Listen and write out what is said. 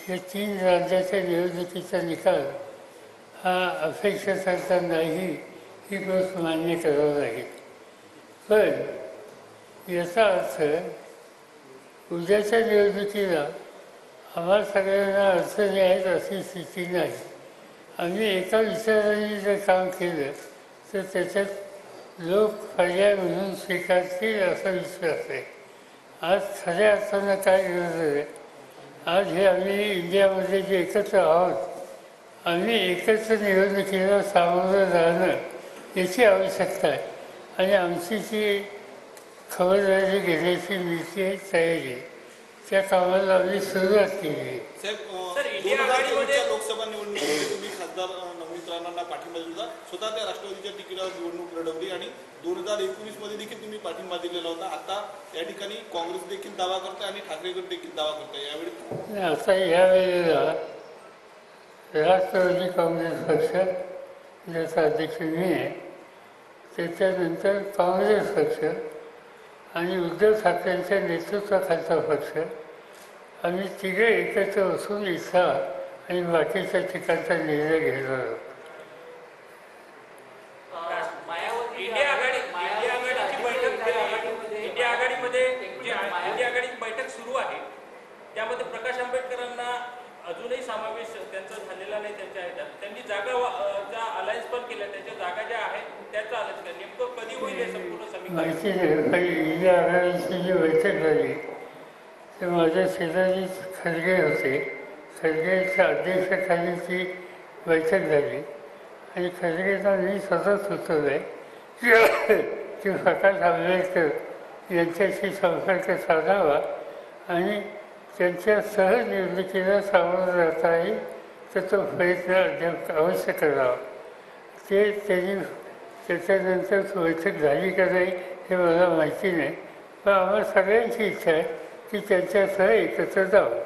या 3 राज्याच्या निवडणुकीचा निकाल हा अपेक्षेसारखा नाही ही गोष्ट मान्य करावं लागेल. पण याचा अर्थ उद्याच्या निवडणुकीला आम्हा सगळ्यांना अडचणी आहेत अशी स्थिती नाही. आम्ही एका विचाराने जर काम केलं तर त्याच्यात लोक पर्याय म्हणून स्वीकारतील असा विश्वास आहे. आज खऱ्या अर्थानं काय गरज आहे, आज हे आम्ही इंडियामध्ये जे एकत्र आहोत आम्ही एकत्र निवडणुकीला सामोरं जाणं याची आवश्यकता आहे. आणि आमची जी खबरदारी घेण्याची नीती तयारी आहे त्या कामाला आम्ही सुरुवात केली आहे. लोकसभा निवडणुकीमध्ये तुम्ही खासदार नवनीत राणांना पाठिंबा दिला, स्वतः त्या राष्ट्रवादीच्या तिकिटावर निवडणूक लढवली आणि 2019 मध्ये देखील तुम्ही पाठिंबा दिलेला होता. आता या ठिकाणी काँग्रेस देखील दावा करते आणि ठाकरे गट देखील दावा करते. यावेळी आता यावेळेला राष्ट्रवादी काँग्रेस पक्ष ज्याचा अध्यक्ष मी आहे, त्याच्यानंतर काँग्रेस पक्ष आणि उद्धव ठाकरेंच्या नेतृत्वाखालचा पक्ष आम्ही तिघे एकत्र बसून इच्छा आणि बाकीच्या ठिकाणचा निर्णय घेणार आहोत. इंडिया आघाडीची बैठक सुरू आहे, त्यामध्ये प्रकाश आंबेडकरांना अजूनही समावेश त्यांचा झालेला नाही. त्यांच्या ह्याच्यात त्यांनी जागा अलायन्स पण केल्या, त्यांच्या जागा ज्या आहेत त्याचा अलायन्स नेमकं कधी होईल हे संपूर्ण समीकरण माहिती नाही. काही इंडिया आघाडीची जी बैठक झाली ते माझ्या शेजारी खरगे होते. खरगेच्या अध्यक्षाखाली ती बैठक झाली आणि खरगेंना मी स्वतः सुचवलं आहे की प्रकाश आंबेडकर यांच्याशी संपर्क साधावा आणि त्यांच्या सहनिवडणुकीला सामोरं जाता येईल तर तो प्रयत्न अवश्य करावा. ते त्यांनी त्याच्यानंतर बैठक झाली का नाही हे मला माहिती नाही, पण आम्हाला सगळ्यांची इच्छा आहे की त्यांच्यासह एकत्र जावं.